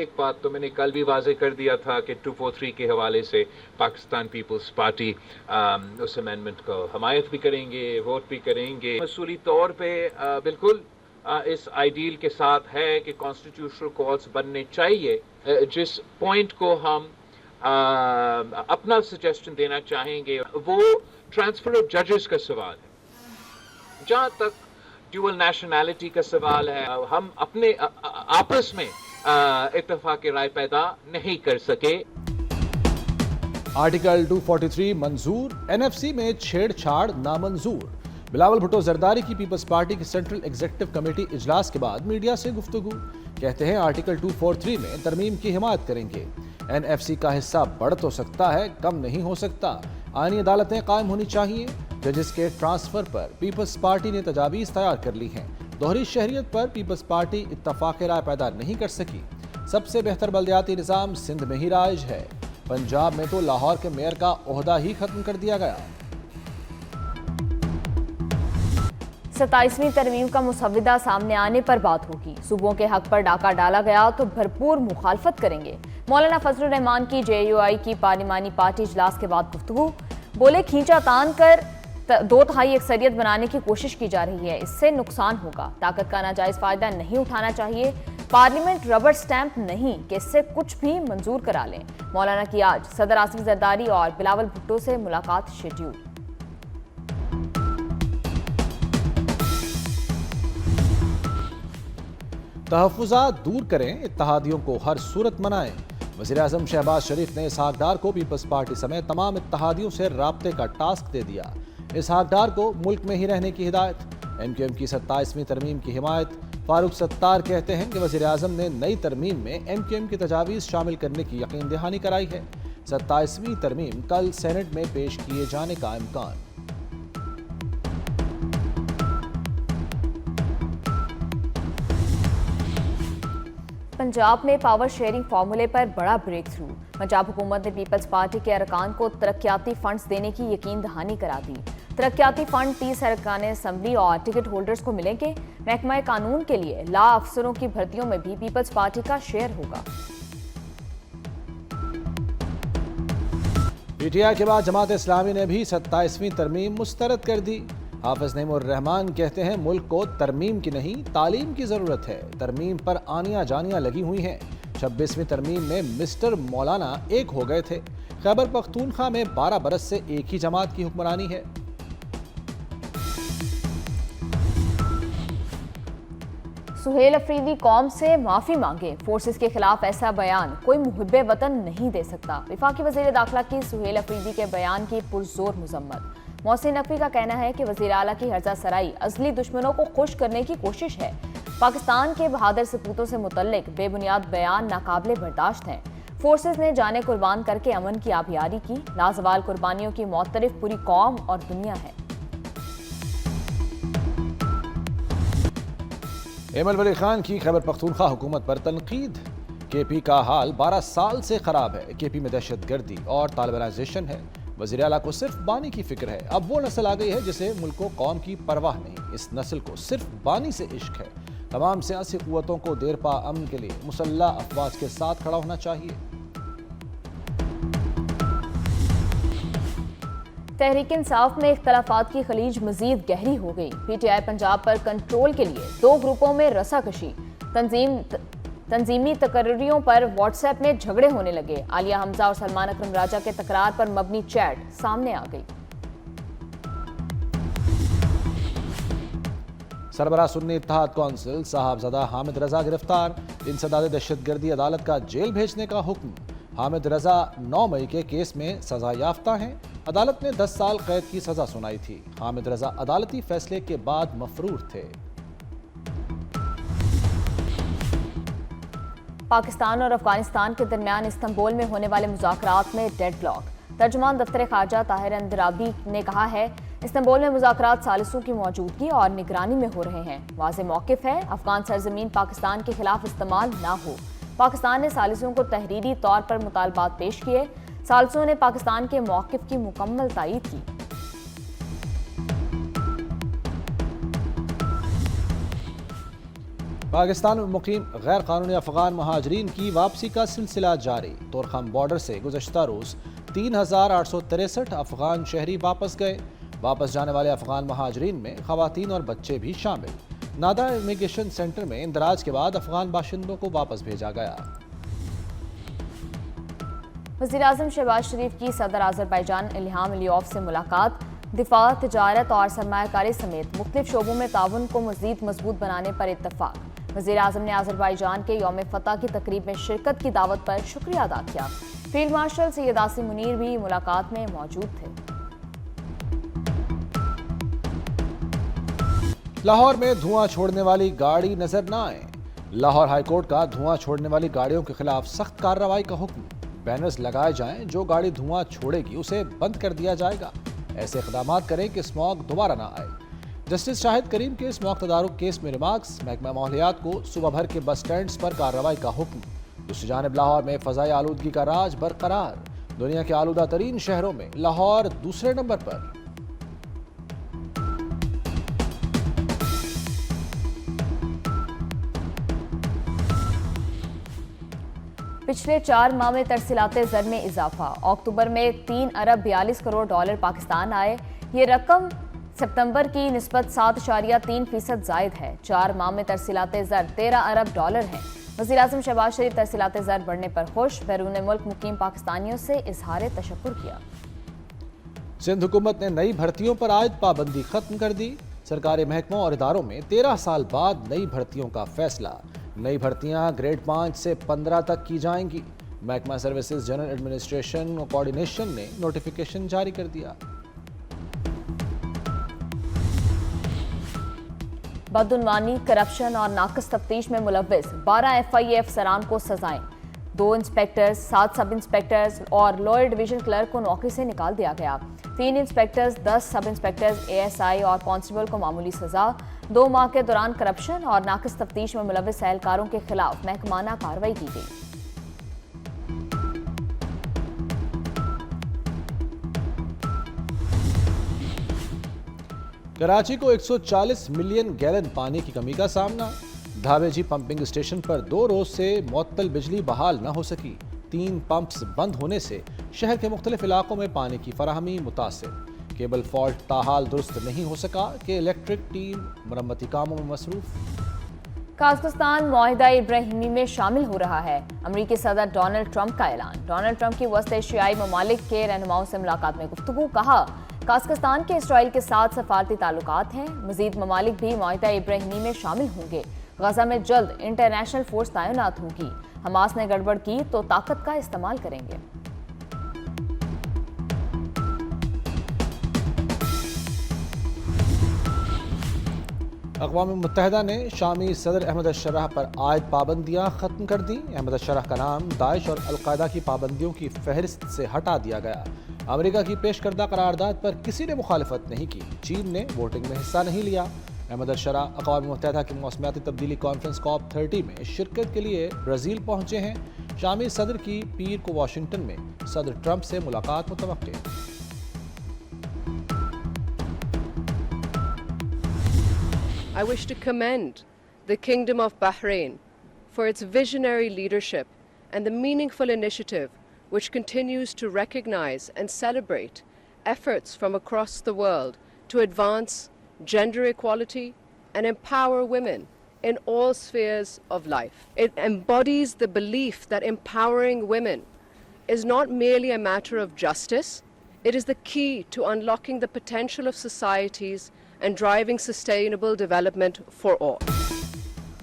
ایک بات تو میں نے کل بھی واضح کر دیا تھا کہ 243 کے حوالے سے پاکستان پیپلز پارٹی اس امینڈمنٹ کو حمایت بھی کریں گے، ووٹ بھی کریں گے۔ اصولی طور پہ بالکل اس آئیڈیل کے ساتھ ہے کہ کانسٹیٹیوشنل کورٹس بننے چاہیے۔ جس پوائنٹ کو ہم اپنا سجیشن دینا چاہیں گے وہ ٹرانسفر آف ججز کا سوال ہے۔ جہاں تک ڈیول نیشنلٹی کا سوال ہے، ہم اپنے آپس میں اتفاق رائے پیدا نہیں کر سکے۔ آرٹیکل 243 منظور، این ایف سی میں چھیڑ چھاڑ نامنظور۔ بلاول بھٹو زرداری کی پیپلز پارٹی کی سینٹرل ایگزیکٹو کمیٹی اجلاس کے بعد میڈیا سے گفتگو، کہتے ہیں آرٹیکل 243 میں ترمیم کی حمایت کریں گے۔ این ایف سی کا حصہ بڑھ تو سکتا ہے، کم نہیں ہو سکتا۔ آئینی عدالتیں قائم ہونی چاہیے۔ ججز کے ٹرانسفر پر پیپلز پارٹی نے تجاویز تیار کر لی ہیں۔ دوہری شہریت پر پیپلز پارٹی اتفاق رائے پیدا نہیں کر سکی۔ سب سے بہتر بلدیاتی نظام سندھ میں ہی رائج ہے۔ پنجاب میں تو لاہور کے میئر کا عہدہ ہی ختم کر دیا گیا۔ 27ویں ترمیم کا مسودہ سامنے آنے پر بات ہوگی۔ صوبوں کے حق پر ڈاکہ ڈالا گیا تو بھرپور مخالفت کریں گے۔ مولانا فضل الرحمان کی جے یو آئی کی پارلیمانی پارٹی اجلاس کے بعد گفتگو، بولے کھینچا تان کر 2/3 اکثریت بنانے کی کوشش کی جا رہی ہے، اس سے نقصان ہوگا۔ طاقت کا ناجائز فائدہ نہیں اٹھانا چاہیے۔ پارلیمنٹ ربڑ سٹیمپ نہیں کہ اس سے کچھ بھی منظور کرا لیں۔ مولانا کی آج صدر آصف زرداری اور بلاول بھٹو سے ملاقات شیڈیول۔ تحفظات دور کریں، اتحادیوں کو ہر صورت منائیں۔ وزیراعظم شہباز شریف نے اسحاق ڈار کو پیپلز پارٹی سمیت تمام اتحادیوں سے رابطے کا ٹاسک دے دیا۔ اسحاق ڈار کو ملک میں ہی رہنے کی ہدایت۔ ایم کیو ایم کی 27ویں ترمیم کی حمایت۔ فاروق ستار کہتے ہیں کہ وزیراعظم نے نئی ترمیم میں ایم کیو ایم کی تجاویز شامل کرنے کی یقین دہانی کرائی ہے۔ 27ویں ترمیم کل سینٹ میں پیش کیے جانے کا امکان۔ پنجاب میں پاور شیئرنگ فارمولے پر بڑا بریک تھرو۔ پنجاب حکومت نے پیپلز پارٹی کے ارکان کو ترقیاتی فنڈز دینے کی یقین دہانی کرا دی۔ ترقیاتی فنڈ 30 ارکان اسمبلی اور ٹکٹ ہولڈرز کو ملیں گے۔ محکمہ قانون کے لیے لا افسروں کی بھرتیوں میں بھی پیپلز پارٹی کا شیئر ہوگا۔ پی ٹی آئی کے بعد جماعت اسلامی نے بھی 27ویں ترمیم مسترد کر دی۔ حافظ نعیم الرحمان کہتے ہیں ملک کو ترمیم کی نہیں تعلیم کی ضرورت ہے۔ ترمیم پر آنیاں جانیاں لگی ہوئی ہیں۔ 26ویں ترمیم میں مسٹر مولانا ایک ہو گئے تھے۔ خیبر پختونخوا میں 12 برس سے ایک ہی جماعت کی حکمرانی ہے۔ سہیل افریدی قوم سے معافی مانگے، فورسز کے خلاف ایسا بیان کوئی محب وطن نہیں دے سکتا۔ وفاقی وزیر داخلہ کی سہیل افریدی کے بیان کی پرزور مذمت۔ محسن نقوی کا کہنا ہے کہ وزیر اعلیٰ کی ہرزہ سرائی ازلی دشمنوں کو خوش کرنے کی کوشش ہے۔ پاکستان کے بہادر سپوتوں سے متعلق بے بنیاد بیان ناقابل برداشت ہیں۔ فورسز نے جانیں قربان کر کے امن کی آبیاری کی۔ لازوال قربانیوں کی معترف پوری قوم اور دنیا ہے۔ ایمل ولی خان کی خیبر پختونخوا حکومت پر تنقید۔ کے پی کا حال 12 سال سے خراب ہے۔ کے پی میں دہشت گردی اور طالبانائزیشن ہے۔ وزیر اعلیٰ کو صرف بانی کی فکر ہے۔ اب وہ نسل آ گئی ہے جسے ملک و قوم کی پرواہ نہیں۔ اس نسل کو صرف بانی سے عشق ہے۔ تمام سیاسی قوتوں کو دیرپا امن کے لیے مسلح افواج کے ساتھ کھڑا ہونا چاہیے۔ تحریک انصاف میں اختلافات کی خلیج مزید گہری ہو گئی۔ P T I Punjab per control کے لیے 2 گروپوں میں رسا کشی۔ تنظیمی تقرریوں پر واٹس ایپ میں جھگڑے ہونے لگے۔ عالیہ حمزہ اور سلمان اکرم راجہ کے تکرار پر مبنی چیٹ سامنے آ گئی۔ سربراہ سنی اتحاد کونسل صاحبزادہ حامد رضا گرفتار۔ انسداد دہشت گردی عدالت کا جیل بھیجنے کا حکم۔ حامد رضا 9 مئی کے کیس میں سزا یافتہ ہیں۔ عدالت نے 10 سال قید کی سزا سنائی تھی۔ حامد رضا عدالتی فیصلے کے بعد مفرور تھے۔ پاکستان اور افغانستان کے درمیان استنبول میں ہونے والے مذاکرات میں ڈیڈ لاک۔ ترجمان دفتر خارجہ طاہر اندرابی نے کہا ہے استنبول میں مذاکرات ثالثوں کی موجودگی اور نگرانی میں ہو رہے ہیں۔ واضح موقف ہے افغان سرزمین پاکستان کے خلاف استعمال نہ ہو۔ پاکستان نے ثالثوں کو تحریری طور پر مطالبات پیش کیے۔ ثالثوں نے پاکستان کے موقف کی مکمل تائید کی۔ پاکستان میں مقیم غیر قانونی افغان مہاجرین کی واپسی کا سلسلہ جاری۔ طورخم بارڈر سے گزشتہ روز 3863 افغان شہری واپس گئے۔ واپس جانے والے افغان مہاجرین میں خواتین اور بچے بھی شامل۔ نادا امیگریشن سینٹر میں اندراج کے بعد افغان باشندوں کو واپس بھیجا گیا۔ وزیراعظم شہباز شریف کی صدر آذربائیجان الہام علیوف سے ملاقات۔ دفاع، تجارت اور سرمایہ کاری سمیت مختلف شعبوں میں تعاون کو مزید مضبوط بنانے پر اتفاق۔ وزیراعظم نے آذربائیجان کے یوم فتح کی تقریب میں شرکت کی دعوت پر شکریہ ادا کیا۔ فیلڈ مارشل سید عاصم منیر بھی ملاقات میں موجود تھے۔ لاہور میں دھواں چھوڑنے والی گاڑی نظر نہ آئے۔ لاہور ہائی کورٹ کا دھواں چھوڑنے والی گاڑیوں کے خلاف سخت کارروائی کا حکم۔ بینرز لگائے جائیں، جو گاڑی دھواں چھوڑے گی اسے بند کر دیا جائے گا۔ ایسے اقدامات کریں کہ اسموگ دوبارہ نہ آئے۔ جسٹس شاہد کریم کے اسموگ تدارک کیس میں ریمارکس۔ محکمہ ماحولیات کو صبح بھر کے بس سٹینڈز پر کارروائی کا حکم۔ دوسری جانب لاہور میں فضائی آلودگی کا راج برقرار۔ دنیا کے آلودہ ترین شہروں میں لاہور دوسرے نمبر پر۔ پچھلے 4 ماہ میں ترسیلات زر میں اضافہ۔ اکتوبر میں 3 ارب 42 کروڑ ڈالر پاکستان آئے۔ یہ رقم ستمبر کی نسبت 7.3% زائد ہے۔ 4 ماہ میں ترسیلات زر 13 ارب ڈالر ہیں۔ وزیراعظم شہباز شریف ترسیلات زر بڑھنے پر خوش۔ بیرون ملک مقیم پاکستانیوں سے اظہار تشکر کیا۔ سندھ حکومت نے نئی بھرتیوں پر عائد پابندی ختم کر دی۔ سرکاری محکموں اور اداروں میں 13 سال بعد نئی بھرتیوں کا فیصلہ۔ نئی بھرتیاں گریڈ 5 سے 15 تک کی جائیں گی۔ محکمہ سروسز جنرل ایڈمنسٹریشن اور کوارڈینیشن نے نوٹیفیکیشن جاری کر دیا۔ بدعنوانی، کرپشن اور ناقص تفتیش میں ملوث 12 FIA افسران کو سزائیں۔ 2 انسپیکٹرز، 7 سب انسپیکٹرز اور لوئر ڈویژن کلرک کو نوکری سے نکال دیا گیا۔ 3 انسپیکٹرز، 10 سب انسپیکٹرز، ASI اور کانسٹیبل کو معمولی سزا۔ 2 ماہ کے دوران کرپشن اور ناقص تفتیش میں ملوث اہلکاروں کے خلاف محکمانہ کارروائی کی گئی۔ کراچی کو 140 ملین گیلن پانی کی کمی کا سامنا۔ ڈھابے جی پمپنگ اسٹیشن پر 2 روز سے معطل بجلی بحال نہ ہو سکی۔ 3 پمپس بند ہونے سے شہر کے مختلف علاقوں میں پانی کی فراہمی متاثر۔ کیبل فالٹ تاحال درست نہیں ہو سکا کہ الیکٹرک ٹیم مرمتی کاموں میں مصروف۔ قازقستان معاہدہ ابراہیمی میں شامل ہو رہا ہے۔ امریکی صدر ڈونلڈ ٹرمپ کا اعلان۔ ڈونلڈ ٹرمپ کی وسط ایشیائی ممالک کے رہنماؤں سے ملاقات میں گفتگو۔ کہا، قازقستان کے اسرائیل کے ساتھ سفارتی تعلقات ہیں۔ مزید ممالک بھی معاہدہ ابراہیمی میں شامل ہوں گے۔ غزہ میں جلد انٹرنیشنل فورس تعینات ہوگی۔ حماس نے گڑبڑ کی تو طاقت کا استعمال کریں گے۔ اقوام متحدہ نے شامی صدر احمد الشرح پر عائد پابندیاں ختم کر دیں۔ احمد الشرح کا نام داعش اور القاعدہ کی پابندیوں کی فہرست سے ہٹا دیا گیا۔ امریکہ کی پیش کردہ قرارداد پر کسی نے مخالفت نہیں کی۔ چین نے ووٹنگ میں حصہ نہیں لیا۔ احمد الشرح اقوام متحدہ کی موسمیاتی تبدیلی کانفرنس COP30 میں شرکت کے لیے برازیل پہنچے ہیں۔ شامی صدر کی پیر کو واشنگٹن میں صدر ٹرمپ سے ملاقات متوقع۔ I wish to commend the Kingdom of Bahrain for its visionary leadership and the meaningful initiative which continues to recognize and celebrate efforts from across the world to advance gender equality and empower women in all spheres of life. It embodies the belief that empowering women is not merely a matter of justice, it is the key to unlocking the potential of societies and driving sustainable development for all.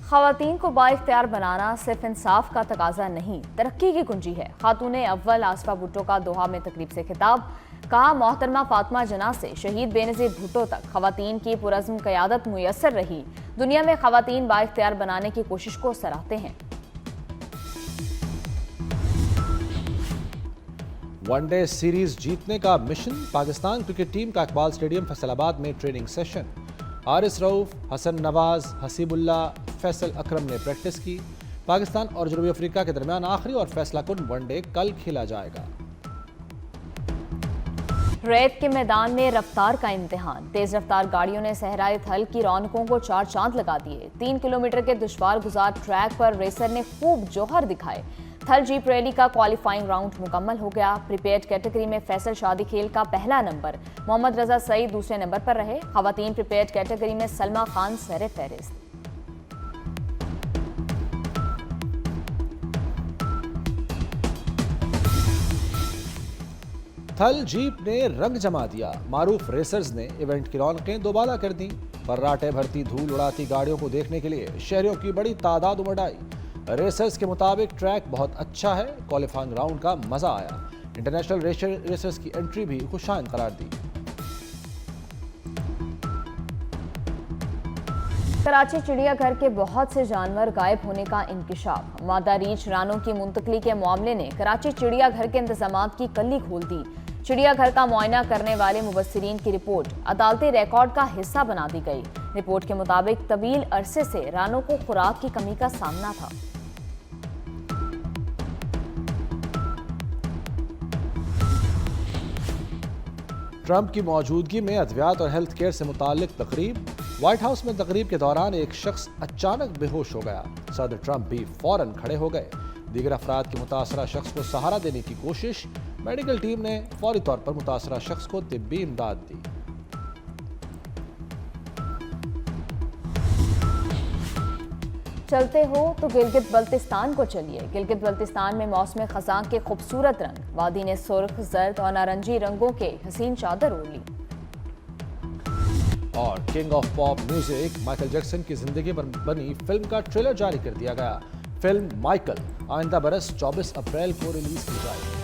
خواتین کو بااختیار بنانا صرف انصاف کا تقاضا نہیں، ترقی کی کنجی ہے۔ خاتون اول آصفہ بھٹو کا دوحہ میں تقریب سے خطاب۔ کہا، محترمہ فاطمہ جناح سے شہید بے نظیر بھٹو تک خواتین کی پرعزم قیادت میسر رہی۔ دنیا میں خواتین بااختیار بنانے کی کوشش کو سراہتے ہیں۔ ون ڈے سیریز جیتنے کا مشن۔ پاکستان کرکٹ ٹیم کا اقبال اسٹیڈیم فیصل آباد میں ٹریننگ سیشن۔ حارث رؤف، حسن نواز، حسیب اللہ، فیصل اکرم نے پریکٹس کی۔ پاکستان اور جنوبی افریقہ کے درمیان آخری اور فیصلہ کن ون ڈے کل کھیلا جائے گا۔ ریت کے میدان میں رفتار کا امتحان، تیز رفتار گاڑیوں نے صحرائے تھل کی رونقوں کو چار چاند لگا دیے۔ 3 کلومیٹر کے دشوار گزار ٹریک پر ریسر نے خوب جوہر دکھائے۔ تھل جیپ ریلی کا کوالیفائنگ راؤنڈ مکمل ہو گیا۔ پریپیئرڈ کیٹیگری میں فیصل شادی کھیل کا پہلا نمبر، محمد رضا سعید دوسرے نمبر پر رہے۔ خواتین پریپیئرڈ کیٹیگری میں سلمہ خان سر فہرست۔ تھل جیپ نے رنگ جما دیا، معروف ریسرز نے ایونٹ کی رونقیں دوبالا کر دیں۔ فراٹے بھرتی دھول اڑاتی گاڑیوں کو دیکھنے کے لیے شہریوں کی بڑی تعداد امڑ آئی۔ ریسرز کے مطابق ٹریک بہت اچھا ہے، کوالیفائنگ راؤنڈ کا مزہ آیا۔ انٹرنیشنل ریسرز کی انٹری بھی خوشائند قرار دی۔ کراچی چڑیا گھر کے بہت سے جانور غائب ہونے کا انکشاف، مادہ ریچھ رانوں کی منتقلی کے معاملے نے کراچی چڑیا گھر کے انتظامات کی کلی کھول دی۔ چڑیا گھر کا معائنہ کرنے والے مبصرین کی رپورٹ عدالتی ریکارڈ کا حصہ بنا دی گئی۔ رپورٹ کے مطابق طویل عرصے سے رانوں کو خوراک کی کمی کا سامنا تھا۔ ٹرمپ کی موجودگی میں ادویات اور ہیلتھ کیئر سے متعلق تقریب، وائٹ ہاؤس میں تقریب کے دوران ایک شخص اچانک بے ہوش ہو گیا۔ صدر ٹرمپ بھی فوراً کھڑے ہو گئے۔ دیگر افراد کی متاثرہ شخص کو سہارا دینے کی کوشش، میڈیکل ٹیم نے فوری طور پر متاثرہ شخص کو طبی امداد دی۔ چلتے ہو تو گلگت بلتستان کو چلیے۔ گلگت بلتستان میں موسم خزاں کے خوبصورت رنگ، وادی نے سرخ، زرد اور نارنجی رنگوں کے حسین چادر اوڑھ لی۔ اور king of pop music Michael Jackson کی زندگی پر بنی فلم کا ٹریلر جاری کر دیا گیا۔ فلم مائیکل آئندہ برس 24 اپریل کو ریلیز کی جائے گی۔